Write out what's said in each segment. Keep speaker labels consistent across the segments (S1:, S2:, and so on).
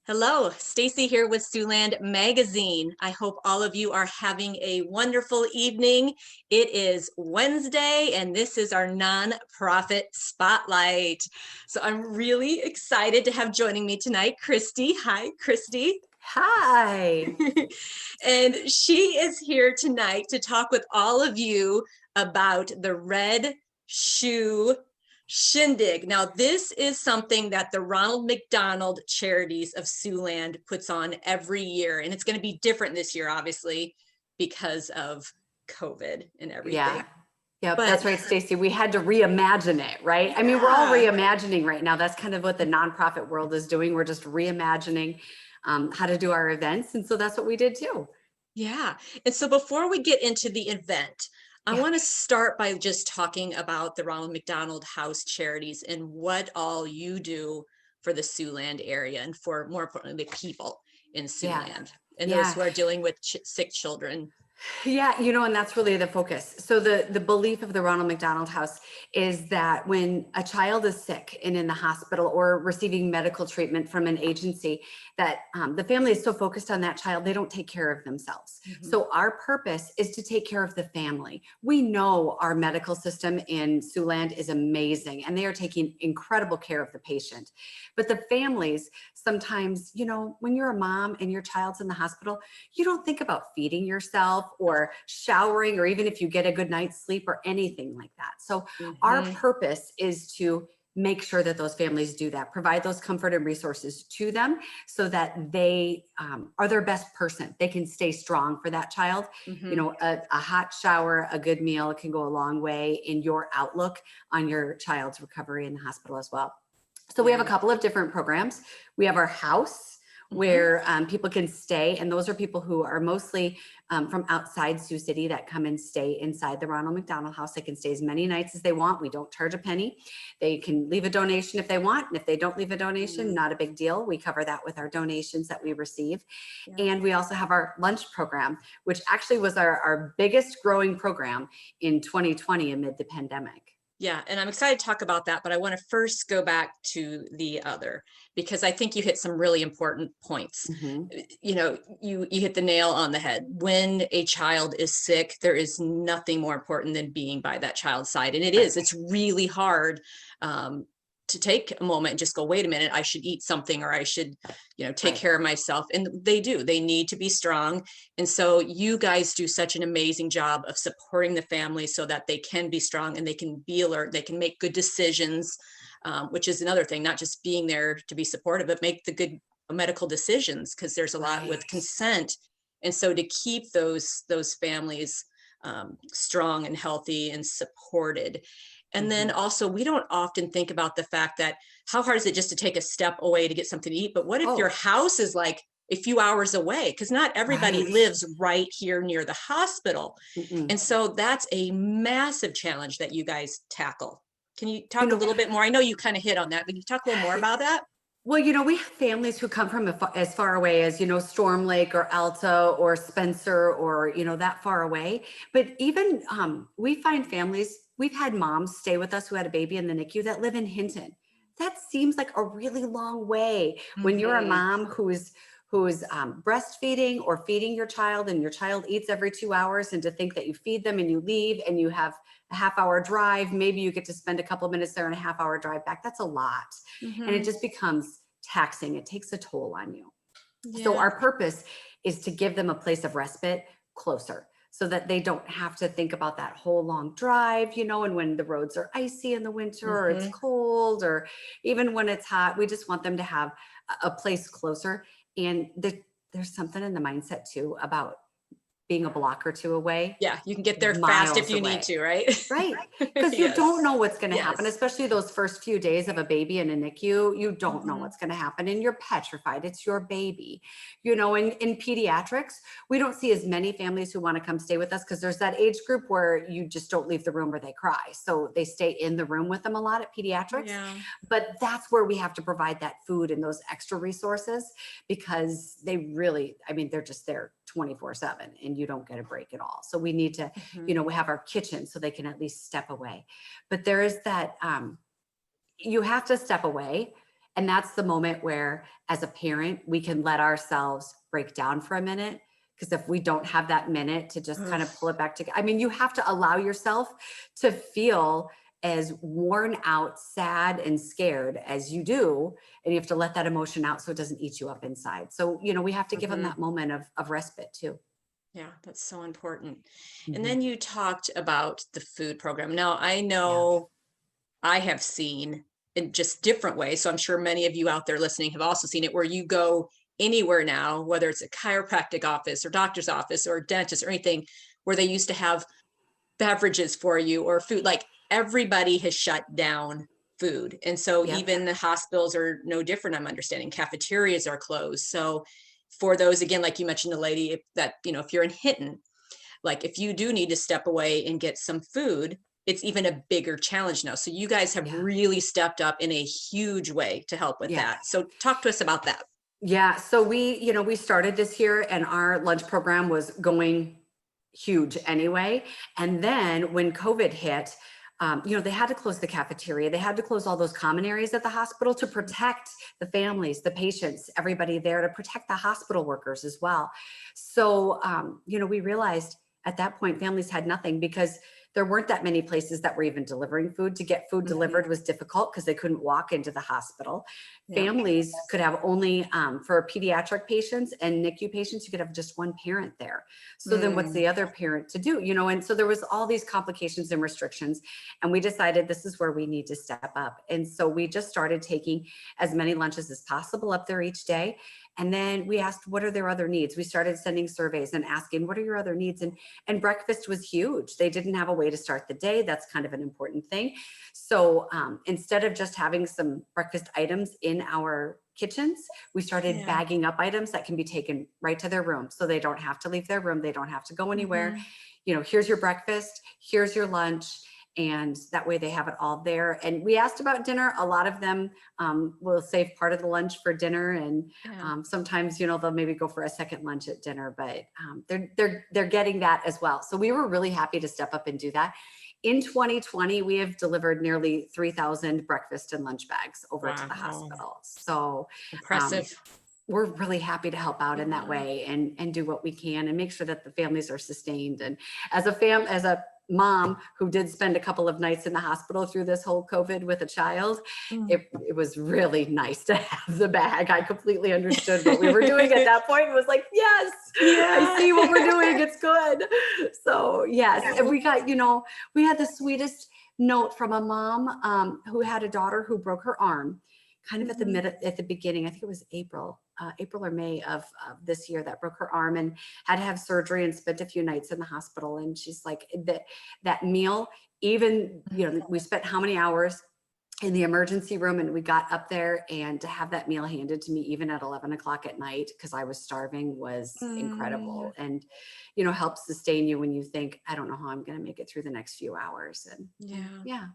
S1: Hello, Stacy here with Siouxland Magazine. I hope all of you are having a wonderful evening. It is Wednesday, and this is our nonprofit spotlight. So I'm really excited to have joining me tonight, Christy. Hi, Christy.
S2: Hi.
S1: And she is here tonight to talk with all of you about the Red Shoe Shindig. Now, this is something that the Ronald McDonald Charities of Siouxland puts on every year, and it's going to be different this year, obviously, because of COVID and everything.
S2: Yeah. Yep,
S1: But
S2: that's right, Stacy. We had to reimagine it, right? I mean, we're all reimagining right now. That's kind of what the nonprofit world is doing. We're just reimagining how to do our events. And so that's what we did too.
S1: yeah. And so before we get into the event, I want to start by just talking about the Ronald McDonald House Charities and what all you do for the Siouxland area and for, more importantly, the people in
S2: Yeah.
S1: Siouxland and those
S2: Yeah.
S1: who are dealing with sick children.
S2: Yeah, and that's really the focus. So the belief of the Ronald McDonald House is that when a child is sick and in the hospital or receiving medical treatment from an agency, that the family is so focused on that child, they don't take care of themselves.
S1: Mm-hmm.
S2: So our purpose is to take care of the family. We know our medical system in Siouxland is amazing, and they are taking incredible care of the patient. But the families, sometimes, when you're a mom and your child's in the hospital, you don't think about feeding yourself or showering, or even if you get a good night's sleep or anything like that. So our purpose is to make sure that those families do that, provide those comfort and resources to them so that they are their best person. They can stay strong for that child. A hot shower, a good meal can go a long way in your outlook on your child's recovery in the hospital as well. So we have a couple of different programs. We have our house, where people can stay. And those are people who are mostly from outside Sioux City that come and stay inside the Ronald McDonald House. They can stay as many nights as they want. We don't charge a penny. They can leave a donation if they want. And if they don't leave a donation, not a big deal. We cover that with our donations that we receive. And we also have our lunch program, which actually was our biggest growing program in 2020 amid the pandemic.
S1: Yeah, and I'm excited to talk about that, but I want to first go back to the other, because I think you hit some really important points. You hit the nail on the head. When a child is sick, there is nothing more important than being by that child's side. And it's really hard to take a moment and just go, wait a minute, I should eat something, or I should, take care of myself. And they need to be strong. And so you guys do such an amazing job of supporting the family so that they can be strong and they can be alert, they can make good decisions, which is another thing, not just being there to be supportive, but make the good medical decisions, because there's a lot with consent. And so to keep those families strong and healthy and supported. And then also, we don't often think about the fact that how hard is it just to take a step away to get something to eat? But what if your house is like a few hours away? Because not everybody lives right here near the hospital. And so that's a massive challenge that you guys tackle. Can you talk a little bit more? I know you kind of hit on that, but can you talk a little more about that?
S2: Well, we have families who come from as far away as, Storm Lake or Alta or Spencer or, that far away. But even we find families, we've had moms stay with us who had a baby in the NICU that live in Hinton. That seems like a really long way when you're a mom who's breastfeeding or feeding your child, and your child eats every 2 hours, and to think that you feed them and you leave and you have a half-hour drive, maybe you get to spend a couple of minutes there and a half-hour drive back. That's a lot. And it just becomes taxing. It takes a toll on you. So our purpose is to give them a place of respite closer, so that they don't have to think about that whole long drive, and when the roads are icy in the winter or it's cold, or even when it's hot, we just want them to have a place closer. And there's something in the mindset too about being a block or two away.
S1: Yeah, you can get there fast if you need to, right?
S2: Right. Because you don't know what's going to happen, especially those first few days of a baby in a NICU. You don't know what's going to happen, and you're petrified. It's your baby. In pediatrics, we don't see as many families who want to come stay with us, because there's that age group where you just don't leave the room or they cry. So they stay in the room with them a lot at pediatrics. But that's where we have to provide that food and those extra resources, because they really, they're just there 24/7, and you don't get a break at all. So we need to, we have our kitchen so they can at least step away. But there is that, you have to step away And that's the moment where, as a parent, we can let ourselves break down for a minute. Because if we don't have that minute to just kind of pull it back together, I mean, you have to allow yourself to feel as worn out, sad, and scared as you do. And you have to let that emotion out so it doesn't eat you up inside. So, we have to give them that moment of respite too.
S1: Yeah, that's so important. And
S2: Mhm.
S1: then you talked about the food program. Now, I
S2: Yeah.
S1: know I have seen in just different ways, so I'm sure many of you out there listening have also seen it, where you go anywhere now, whether it's a chiropractic office or doctor's office or dentist or anything, where they used to have beverages for you or food. Like everybody has shut down food. And so
S2: Yep.
S1: even the hospitals are no different, I'm understanding. Cafeterias are closed. So for those, again, like you mentioned, the lady that, if you're in Hinton, like if you do need to step away and get some food, it's even a bigger challenge now. So you guys have
S2: Yeah.
S1: really stepped up in a huge way to help with
S2: Yeah.
S1: that. So talk to us about that.
S2: Yeah. So we started this year and our lunch program was going huge anyway. And then when COVID hit, they had to close the cafeteria. They had to close all those common areas at the hospital to protect the families, the patients, everybody there, to protect the hospital workers as well. So, we realized at that point, families had nothing because there weren't that many places that were even delivering food. To get food delivered was difficult because they couldn't walk into the hospital.
S1: Yeah.
S2: Families could have only, for pediatric patients and NICU patients, you could have just one parent there. So then what's the other parent to do? And so there was all these complications and restrictions. And we decided this is where we need to step up. And so we just started taking as many lunches as possible up there each day. And then we asked, what are their other needs? We started sending surveys and asking, what are your other needs? And breakfast was huge. They didn't have a way to start the day. That's kind of an important thing. So instead of just having some breakfast items in our kitchens, we started bagging up items that can be taken right to their room. So they don't have to leave their room. They don't have to go anywhere. Here's your breakfast, here's your lunch. And that way they have it all there. And we asked about dinner. A lot of them will save part of the lunch for dinner. And sometimes, they'll maybe go for a second lunch at dinner, but they're getting that as well. So we were really happy to step up and do that. In 2020, we have delivered nearly 3,000 breakfast and lunch bags over to the hospital. So
S1: Impressive.
S2: we're really happy to help out in that way and do what we can and make sure that the families are sustained. And as a mom who did spend a couple of nights in the hospital through this whole COVID with a child, it was really nice to have the bag. I completely understood what we were doing at that point. It was like, yes, I see what we're doing. It's good. So yes, and we got, we had the sweetest note from a mom who had a daughter who broke her arm kind of at the beginning. I think it was April or May of this year, that broke her arm and had to have surgery and spent a few nights in the hospital. And she's like, that meal, even, we spent how many hours in the emergency room, and we got up there, and to have that meal handed to me even at 11 o'clock at night because I was starving was incredible. And helps sustain you when you think, I don't know how I'm going to make it through the next few hours. And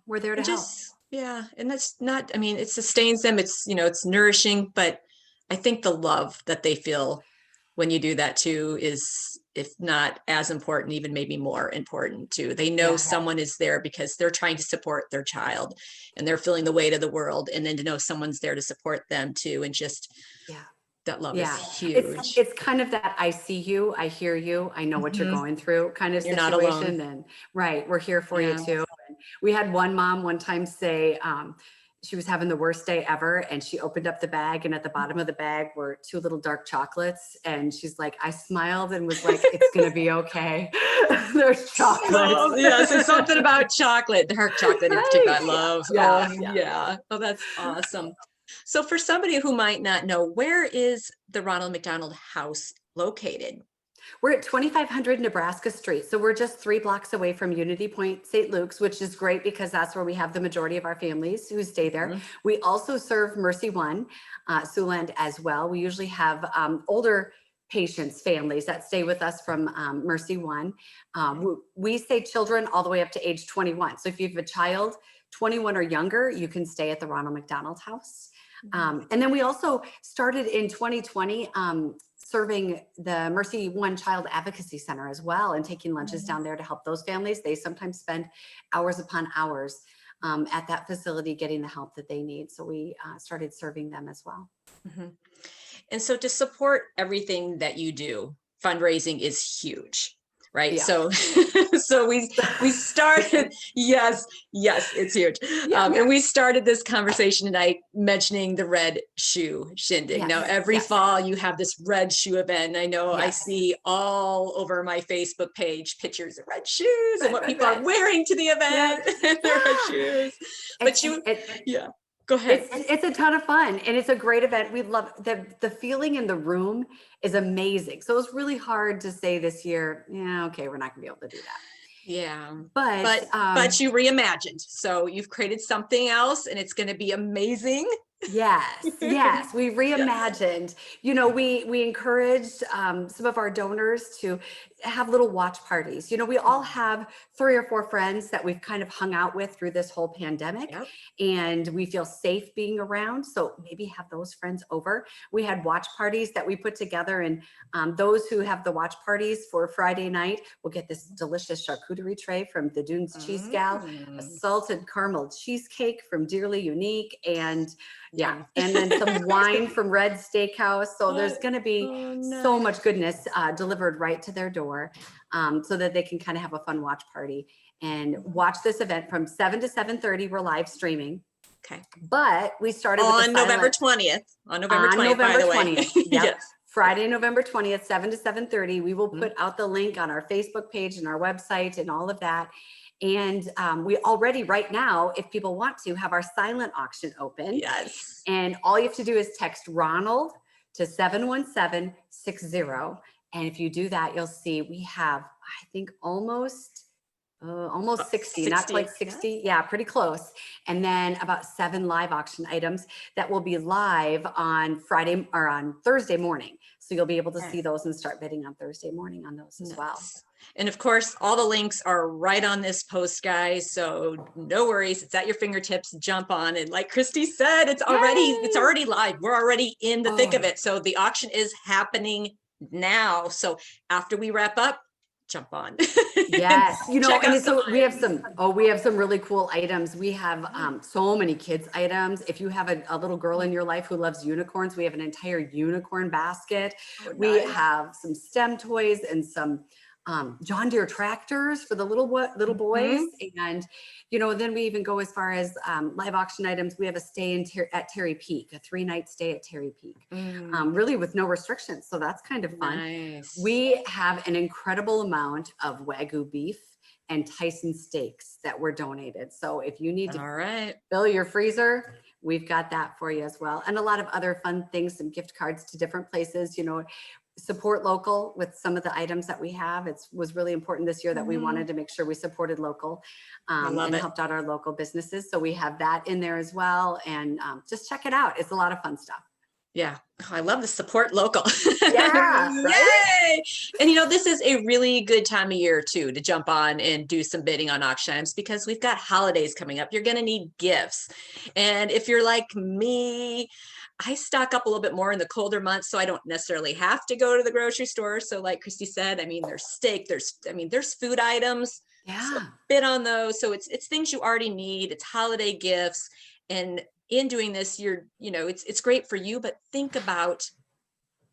S2: we're there to help.
S1: And that's not, it sustains them. It's, it's nourishing, but I think the love that they feel when you do that too is, if not as important, even maybe more important too. They know someone is there because they're trying to support their child and they're feeling the weight of the world. And then to know someone's there to support them too. And just, that love is huge.
S2: It's kind of that I see you, I hear you, I know what you're going through kind of
S1: You're not alone.
S2: situation. And we're here for you too. And we had one mom one time say, she was having the worst day ever, and she opened up the bag, and at the bottom of the bag were 2 little dark chocolates. And she's like, I smiled and was like, it's going to be okay. There's chocolate.
S1: Oh, yes, there's something about chocolate, dark chocolate in particular, I love. Oh, that's awesome. So for somebody who might not know, where is the Ronald McDonald House located?
S2: We're at 2500 Nebraska Street. So we're just 3 blocks away from Unity Point, St. Luke's, which is great because that's where we have the majority of our families who stay there. We also serve Mercy One, Siouxland as well. We usually have older patients, families that stay with us from Mercy One. We say children all the way up to age 21. So if you have a child 21 or younger, you can stay at the Ronald McDonald House. And then we also started in 2020 serving the Mercy One Child Advocacy Center as well, and taking lunches down there to help those families. They sometimes spend hours upon hours at that facility getting the help that they need. So we started serving them as well.
S1: Mhm. And so to support everything that you do, fundraising is huge, right?
S2: Yeah.
S1: So, so we started, yes, it's huge.
S2: Yeah.
S1: And we started this conversation tonight mentioning the red shoe shindig. Now,
S2: Yes.
S1: every
S2: Yes.
S1: fall you have this red shoe event. I know I
S2: Yes.
S1: see all over my Facebook page pictures of red shoes and what people are
S2: Red.
S1: wearing to the event.
S2: Yes.
S1: Their red
S2: Yeah.
S1: shoes. But yeah, go ahead.
S2: It's a ton of fun, and it's a great event. We love the feeling in the room is amazing. So it's really hard to say this year, yeah, okay, we're not gonna be able to do that.
S1: Yeah,
S2: But
S1: but you reimagined. So you've created something else and it's going to be amazing.
S2: yes, we reimagined. You know, we encouraged some of our donors to have little watch parties. You know, we all have 3 or 4 friends that we've kind of hung out with through this whole pandemic,
S1: Yep.
S2: and we feel safe being around. So maybe have those friends over. We had watch parties that we put together, and those who have the watch parties for Friday night will get this delicious charcuterie tray from the Dunes Cheese Gal, a salted caramel cheesecake from Dearly Unique, and yeah, and then some wine from Red Steakhouse. So there's going to be so much goodness delivered right to their door, so that they can kind of have a fun watch party and watch this event from 7 to 7:30. We're live streaming.
S1: Okay.
S2: But we started
S1: on November 20th. On November 20th,
S2: November
S1: by the way.
S2: 20th. Yep.
S1: Yes.
S2: Friday, November 20th, 7 to 7:30. We will put out the link on our Facebook page and our website and all of that. And we already right now, if people want to, have our silent auction open.
S1: Yes.
S2: And all you have to do is text Ronald to 71760. And if you do that, you'll see we have, I think, almost 60, not quite 60. Yeah, pretty close. And then about 7 live auction items that will be live on Friday or on Thursday morning. So you'll be able to see those and start bidding on Thursday morning on those as well.
S1: And of course, all the links are right on this post, guys. So no worries. It's at your fingertips. Jump on. And like Christy said, it's already live. We're already in the thick of it. So the auction is happening now. So after we wrap up, jump on.
S2: Yes, you know, and so we have some really cool items. We have so many kids items. If you have a little girl in your life who loves unicorns, we have an entire unicorn basket. We have some STEM toys and some John Deere tractors for the little boys. And, you know, then we even go as far as live auction items. We have a stay at Terry Peak, a 3-night stay at Terry Peak, really with no restrictions. So that's kind of fun.
S1: Nice.
S2: We have an incredible amount of Wagyu beef and Tyson steaks that were donated. So if you need to fill your freezer, we've got that for you as well. And a lot of other fun things, some gift cards to different places, you know. Support local with some of the items that we have. It was really important this year that we wanted to make sure we supported local and helped out our local businesses. So we have that in there as well. And just check it out. It's a lot of fun stuff.
S1: Yeah. Oh, I love the support local.
S2: Yeah. Right?
S1: Yay! And you know, this is a really good time of year too, to jump on and do some bidding on auction items because we've got holidays coming up. You're going to need gifts. And if you're like me, I stock up a little bit more in the colder months, so I don't necessarily have to go to the grocery store. So like Christy said, I mean, there's steak, there's food items.
S2: Yeah.
S1: So bid on those. So it's things you already need. It's holiday gifts. And in doing this, it's great for you, but think about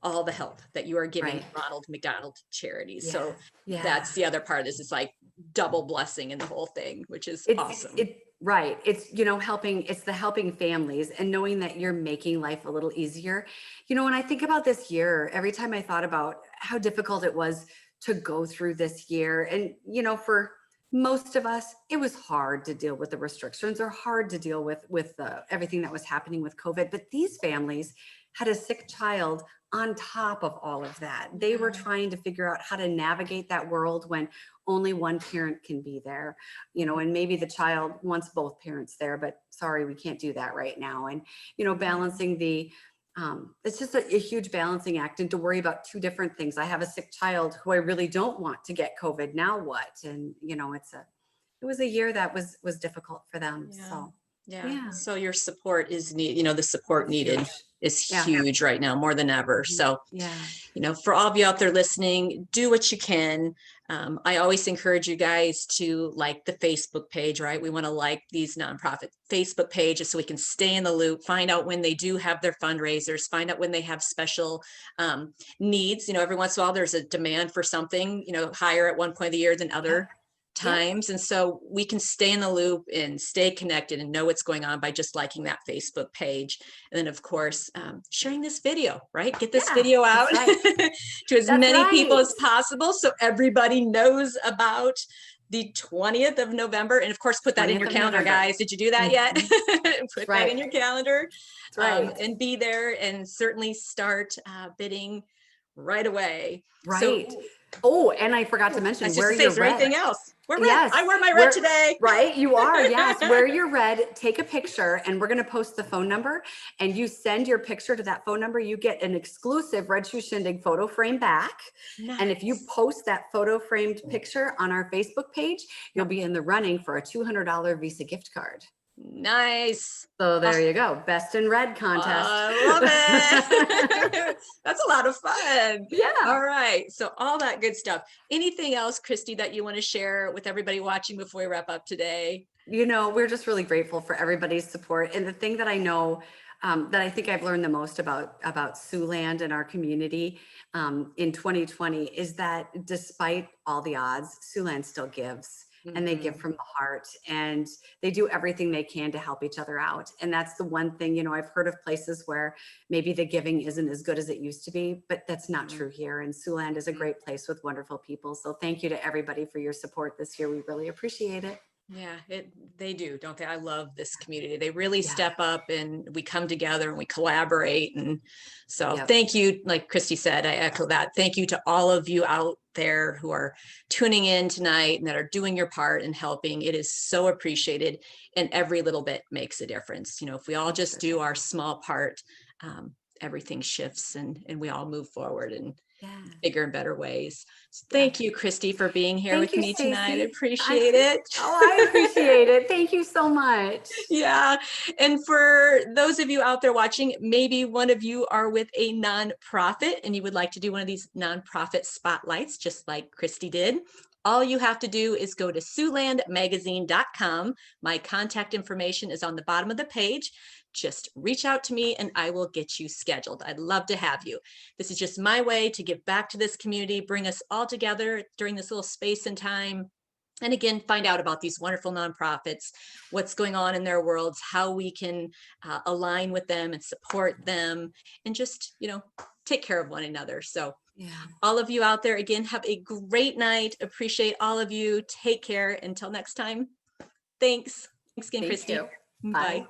S1: all the help that you are giving Ronald McDonald Charities. So that's the other part. Is it's like double blessing in the whole thing, which is awesome.
S2: Right. It's, you know, it's the helping families and knowing that you're making life a little easier. You know, when I think about this year, every time I thought about how difficult it was to go through this year, and, you know, for most of us, it was hard to deal with the restrictions or hard to deal with everything that was happening with COVID. But these families had a sick child on top of all of that. They were trying to figure out how to navigate that world when only one parent can be there, you know, and maybe the child wants both parents there, but sorry, we can't do that right now. And, you know, balancing it's just a huge balancing act, and to worry about 2 different things. I have a sick child who I really don't want to get COVID. Now what? And, you know, it was a year that was difficult for them. So. Yeah.
S1: So your support is needed. You know, the support needed is
S2: Yeah.
S1: huge right now, more than ever. So,
S2: Yeah.
S1: you know, for all of you out there listening, do what you can. I always encourage you guys to like the Facebook page, right? We want to like these nonprofit Facebook pages so we can stay in the loop, find out when they do have their fundraisers, find out when they have special needs. You know, every once in a while there's a demand for something, you know, higher at one point of the year than other times. And so we can stay in the loop and stay connected and know what's going on by just liking that Facebook page. And then of course, sharing this video, right? Get this video out to as many people as possible so everybody knows about the 20th of November. And of course, put that in your calendar, guys. Did you do that yet? Put that in your calendar and be there, and certainly start bidding right away.
S2: Right. So, and I forgot to mention, wear your red.
S1: Anything else? Wear red.
S2: Yes.
S1: I wear my red today.
S2: Right. You are. Yes. Wear your red, take a picture, and we're going to post the phone number, and you send your picture to that phone number. You get an exclusive Red Shoe Shindig photo frame back. Nice. And if you post that photo framed picture on our Facebook page, you'll be in the running for a $200 Visa gift card.
S1: Nice.
S2: So there you go. Best in red contest.
S1: I love it. That's a lot of fun.
S2: Yeah.
S1: All right. So all that good stuff. Anything else, Christy, that you want to share with everybody watching before we wrap up today?
S2: You know, we're just really grateful for everybody's support. And the thing that I know that I think I've learned the most about Siouxland and our community in 2020 is that despite all the odds, Siouxland still gives. And they give from the heart, and they do everything they can to help each other out. And that's the one thing, you know, I've heard of places where maybe the giving isn't as good as it used to be, but that's not true here. And Siouxland is a great place with wonderful people. So thank you to everybody for your support this year. We really appreciate it.
S1: Yeah, they do, don't they? I love this community. They really step up, and we come together and we collaborate. And so thank you. Like Christy said, I echo that. Thank you to all of you out there who are tuning in tonight and that are doing your part and helping. It is so appreciated, and every little bit makes a difference. You know, if we all just do our small part, everything shifts, and we all move forward in bigger and better ways. So thank you, Christy, for being here with me tonight. I appreciate it.
S2: Oh, I appreciate it. Thank you so much.
S1: Yeah. And for those of you out there watching, maybe one of you are with a nonprofit and you would like to do one of these nonprofit spotlights, just like Christy did. All you have to do is go to siouxlandmagazine.com. My contact information is on the bottom of the page. Just reach out to me and I will get you scheduled. I'd love to have you. This is just my way to give back to this community, bring us all together during this little space and time. And again, find out about these wonderful nonprofits, what's going on in their worlds, how we can align with them and support them, and just, you know, take care of one another. So all of you out there, again, have a great night. Appreciate all of you. Take care. Until next time. Thanks. Thanks again, Christy.
S2: Bye.